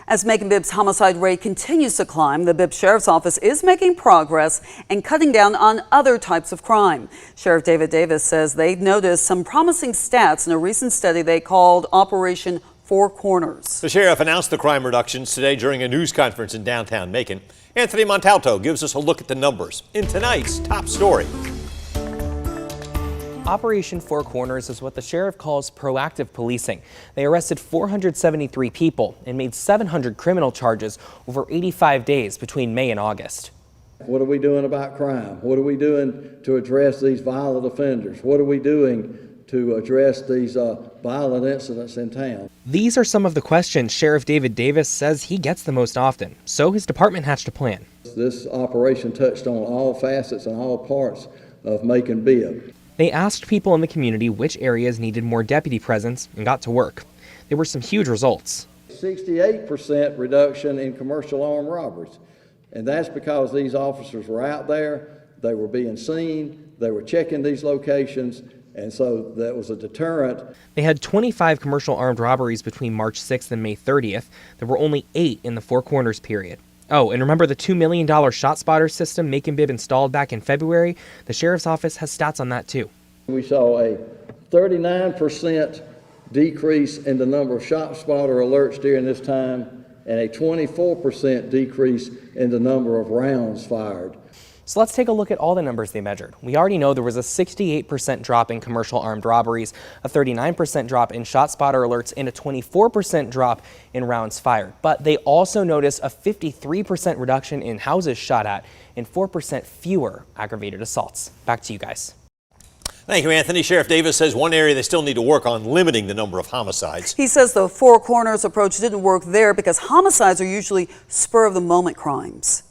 As Macon-Bibb's homicide rate continues to climb, the Bibb Sheriff's Office is making progress and cutting down on other types of crime. Sheriff David Davis says they've noticed some promising stats in a recent study they called Operation Four Corners. The sheriff announced the crime reductions today during a news conference in downtown Macon. Anthony Montalto gives us a look at the numbers in tonight's top story. Operation Four Corners is what the sheriff calls proactive policing. They arrested 473 people and made 700 criminal charges over 85 days between May and August. What are we doing about crime? What are we doing to address these violent offenders? What are we doing to address these violent incidents in town? These are some of the questions Sheriff David Davis says he gets the most often, so his department hatched a plan. This operation touched on all facets and all parts of Macon-Bibb. They asked people in the community which areas needed more deputy presence and got to work. There were some huge results. 68% reduction in commercial armed robberies. And that's because these officers were out there, they were being seen, they were checking these locations, and so that was a deterrent. They had 25 commercial armed robberies between March 6th and May 30th. There were only 8 in the Four Corners period. Oh, and remember the $2 million shot spotter system Macon-Bibb installed back in February? The sheriff's office has stats on that too. We saw a 39% decrease in the number of shot spotter alerts during this time and a 24% decrease in the number of rounds fired. So let's take a look at all the numbers they measured. We already know there was a 68% drop in commercial armed robberies, a 39% drop in shot spotter alerts, and a 24% drop in rounds fired. But they also noticed a 53% reduction in houses shot at and 4% fewer aggravated assaults. Back to you guys. Thank you, Anthony. Sheriff Davis says one area they still need to work on limiting the number of homicides. He says the Four Corners approach didn't work there because homicides are usually spur-of-the-moment crimes.